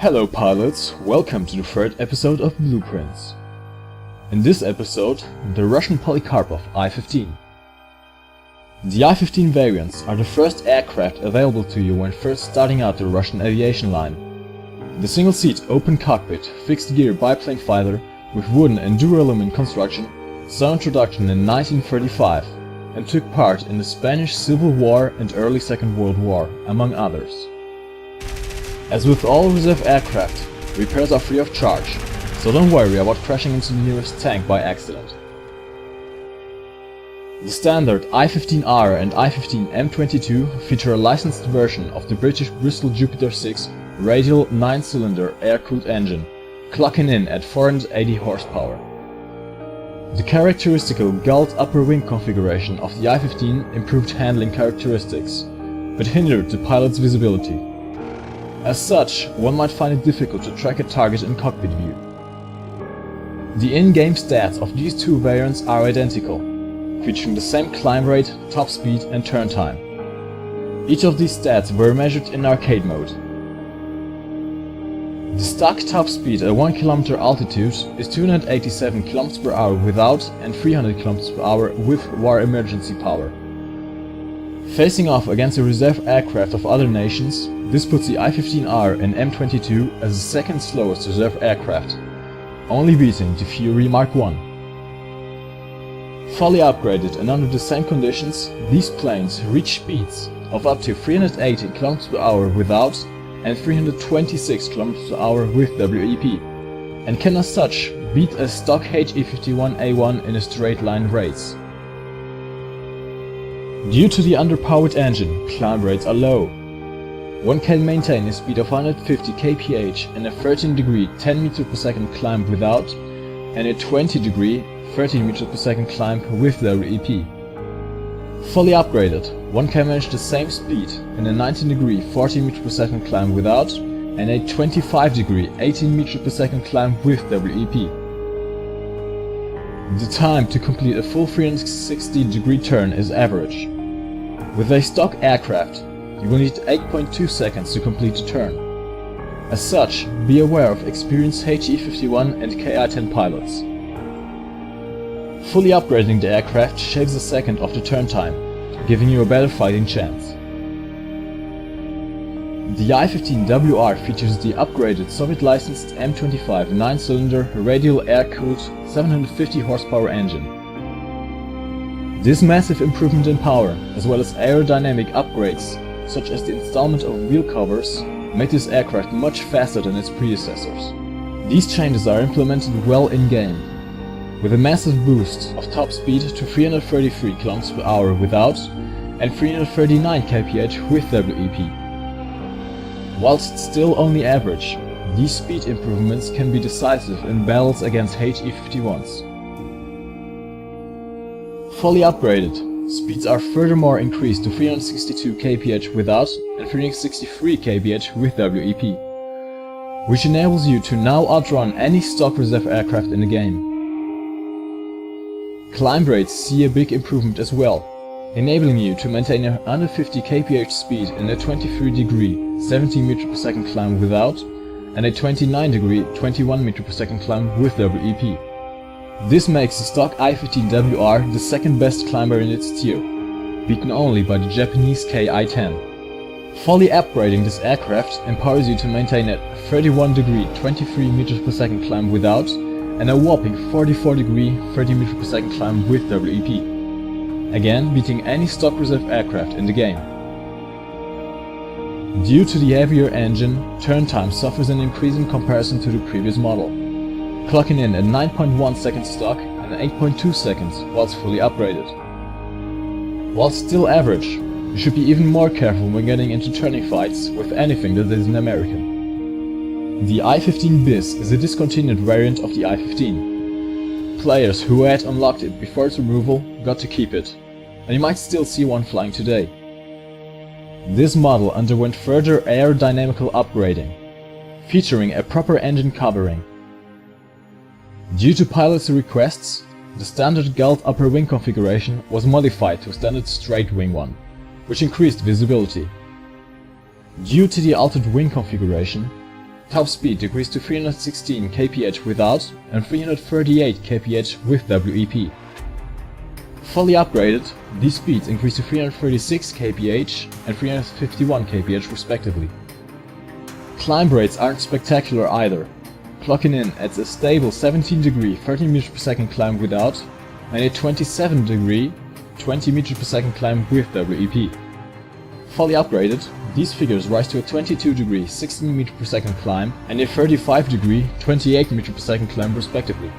Hello pilots, welcome to the third episode of BluePrints. In this episode, the Russian Polikarpov I-15. The I-15 variants are the first aircraft available to you when first starting out the Russian aviation line. The single-seat open cockpit, fixed gear biplane fighter with wooden and duralumin construction saw introduction in 1935 and took part in the Spanish Civil War and early Second World War, among others. As with all reserve aircraft, repairs are free of charge, so don't worry about crashing into the nearest tank by accident. The standard I-15R and I-15 M22 feature a licensed version of the British Bristol Jupiter 6 radial 9-cylinder air-cooled engine, clocking in at 480 horsepower. The characteristical gulled upper wing configuration of the I-15 improved handling characteristics, but hindered the pilot's visibility. As such, one might find it difficult to track a target in cockpit view. The in-game stats of these two variants are identical, featuring the same climb rate, top speed and turn time. Each of these stats were measured in arcade mode. The stock top speed at 1 km altitude is 287 km per hour without and 300 km per hour with war emergency power. Facing off against the reserve aircraft of other nations, this puts the I-15R and M22 as the second slowest reserve aircraft, only beating the Fury Mark I. Fully upgraded and under the same conditions, these planes reach speeds of up to 380 km per hour without and 326 km per hour with WEP, and can as such beat a stock HE51A1 in a straight line race. Due to the underpowered engine, climb rates are low. One can maintain a speed of 150 kph and a 13° 10 m per second climb without, and a 20° 13 m per second climb with WEP. Fully upgraded, one can manage the same speed in a 19° 40 m per second climb without, and a 25° 18 m per second climb with WEP. The time to complete a full 360° turn is average. With a stock aircraft, you will need 8.2 seconds to complete the turn. As such, be aware of experienced HE51 and KI-10 pilots. Fully upgrading the aircraft shaves a second of the turn time, giving you a better fighting chance. The I-15WR features the upgraded Soviet-licensed M25 9-cylinder radial air-cooled 750 horsepower engine. This massive improvement in power, as well as aerodynamic upgrades, such as the installment of wheel covers, make this aircraft much faster than its predecessors. These changes are implemented well in-game, with a massive boost of top speed to 333 km per hour without and 339 kph with WEP. Whilst still only average, these speed improvements can be decisive in battles against HE51s. Fully upgraded, speeds are furthermore increased to 362 kph without and 363 kph with WEP, which enables you to now outrun any stock reserve aircraft in the game. Climb rates see a big improvement as well, enabling you to maintain a 150 kph speed in a 23° 17 m per second climb without and a 29° 21 m per second climb with WEP. This makes the stock I-15WR the second best climber in its tier, beaten only by the Japanese KI-10. Fully upgrading this aircraft empowers you to maintain a 31° 23 m per second climb without and a whopping 44° 30 m per second climb with WEP, again beating any stock reserve aircraft in the game. Due to the heavier engine, turn time suffers an increase in comparison to the previous model, clocking in at 9.1 seconds stock and 8.2 seconds whilst fully upgraded. Whilst still average, you should be even more careful when getting into turning fights with anything that isn't American. The I-15 BIS is a discontinued variant of the I-15. Players who had unlocked it before its removal got to keep it, and you might still see one flying today. This model underwent further aerodynamical upgrading, featuring a proper engine covering. Due to pilots' requests, the standard gulled upper wing configuration was modified to a standard straight wing one, which increased visibility. Due to the altered wing configuration, Top speed decreased to 316 kph without and 338 kph with WEP. Fully upgraded, these speeds increased to 336 kph and 351 kph respectively. Climb rates aren't spectacular either, clocking in at a stable 17 degree 30 meters per second climb without and a 27 degree 20 meters per second climb with WEP. Fully upgraded, these figures rise to a 22 degree 16 meters per second climb and a 35 degree 28 meters per second climb respectively.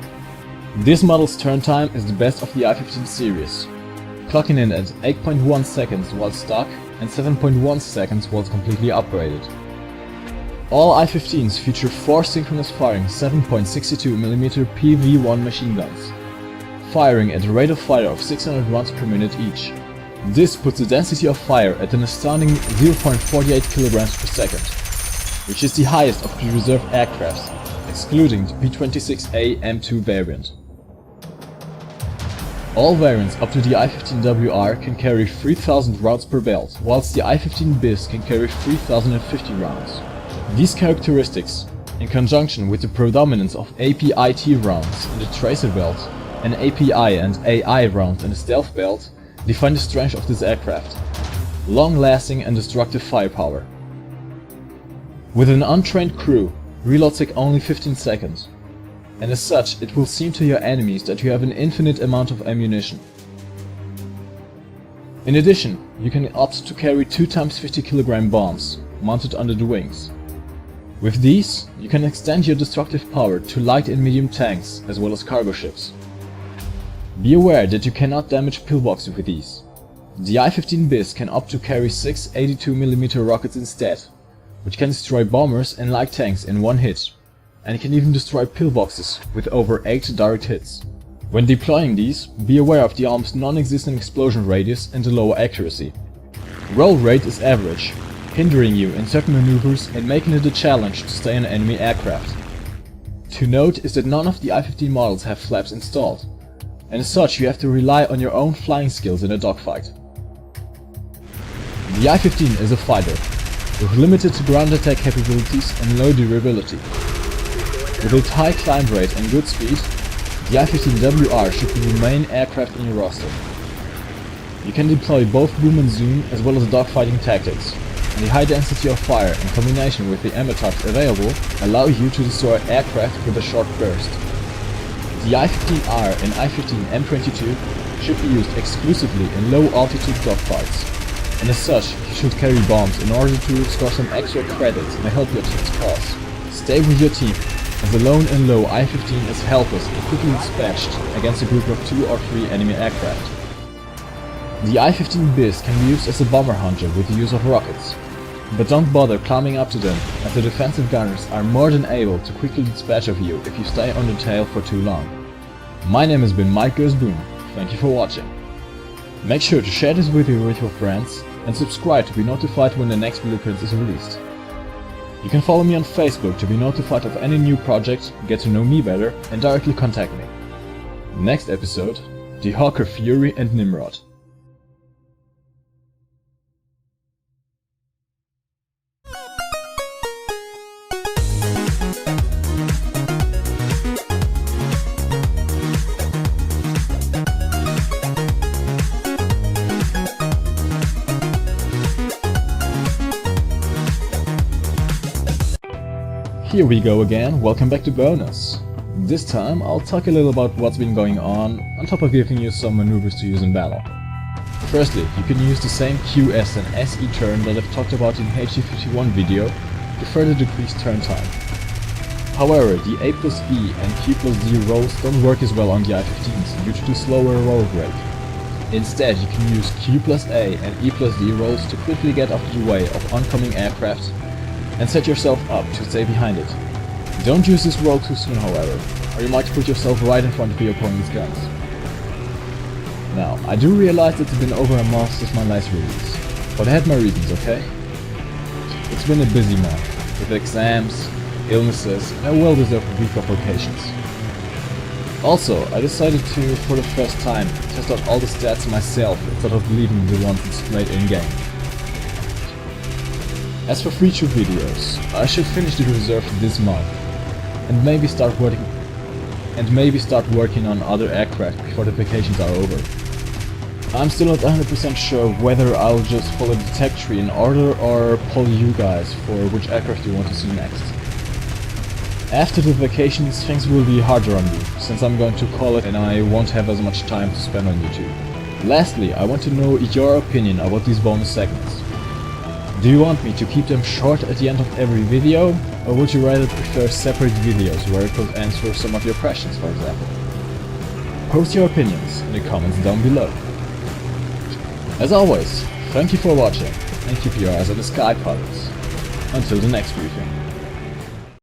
This model's turn time is the best of the I-15 series, clocking in at 8.1 seconds while stock and 7.1 seconds while completely upgraded. All I-15s feature 4 synchronous firing 7.62mm PV-1 machine guns, firing at a rate of fire of 600 rounds per minute each. This puts the density of fire at an astounding 0.48 kilograms per second, which is the highest of the reserve aircrafts, excluding the P-26A M2 variant. All variants up to the I-15WR can carry 3000 rounds per belt, whilst the I-15 BIS can carry 3050 rounds. These characteristics, in conjunction with the predominance of APIT rounds in the tracer belt and API and AI rounds in the stealth belt, define the strength of this aircraft: long-lasting and destructive firepower. With an untrained crew, reloads take only 15 seconds, and as such it will seem to your enemies that you have an infinite amount of ammunition. In addition, you can opt to carry 2x 50 kg bombs mounted under the wings. With these, you can extend your destructive power to light and medium tanks as well as cargo ships. Be aware that you cannot damage pillboxes with these. The I-15 BIS can opt to carry 6 82mm rockets instead, which can destroy bombers and light tanks in one hit, and can even destroy pillboxes with over 8 direct hits. When deploying these, be aware of the almost non-existent explosion radius and the lower accuracy. Roll rate is average, hindering you in certain maneuvers and making it a challenge to stay on enemy aircraft. To note is that none of the I-15 models have flaps installed, and as such you have to rely on your own flying skills in a dogfight. The I-15 is a fighter, with limited ground attack capabilities and low durability. With its high climb rate and good speed, the I-15WR should be the main aircraft in your roster. You can deploy both boom and zoom as well as dogfighting tactics, and the high density of fire in combination with the ammo types available allow you to destroy aircraft with a short burst. The I-15R and I-15M22 should be used exclusively in low altitude dogfights, and as such you should carry bombs in order to score some extra credits and help your team's cause. Stay with your team, as the lone and low I-15 is helpless and quickly dispatched against a group of 2 or 3 enemy aircraft. The I-15 BIS can be used as a bomber hunter with the use of rockets, but don't bother climbing up to them, as the defensive gunners are more than able to quickly dispatch of you if you stay on the tail for too long. My name has been Mikegoesboom, thank you for watching. Make sure to share this video with your friends and subscribe to be notified when the next blueprint is released. You can follow me on Facebook to be notified of any new project, get to know me better and directly contact me. Next episode, the Hawker Fury and Nimrod. Here we go again, welcome back to Bonus. This time I'll talk a little about what's been going on top of giving you some maneuvers to use in battle. Firstly, you can use the same QS and SE turn that I've talked about in HD51 video to further decrease turn time. However, the A plus E and Q plus D rolls don't work as well on the I-15s due to the slower roll rate. Instead, you can use Q plus A and E plus D rolls to quickly get out of the way of oncoming aircraft and set yourself up to stay behind it. Don't use this roll too soon however, or you might put yourself right in front of your opponent's guns. Now, I do realize that it's been over a month since my last release, but I had my reasons, okay? It's been a busy month, with exams, illnesses, and a well-deserved week of vacations. Also, I decided to, for the first time, test out all the stats myself instead of leaving the ones displayed in-game. As for future videos, I should finish the reserve this month and maybe start working on other aircraft before the vacations are over. I'm still not 100% sure whether I'll just follow the tech tree in order or poll you guys for which aircraft you want to see next. After the vacations, things will be harder on me, since I'm going to college and I won't have as much time to spend on YouTube. Lastly, I want to know your opinion about these bonus segments. Do you want me to keep them short at the end of every video, or would you rather prefer separate videos where I could answer some of your questions, for example? Post your opinions in the comments down below. As always, thank you for watching and keep your eyes on the sky, pilots. Until the next briefing.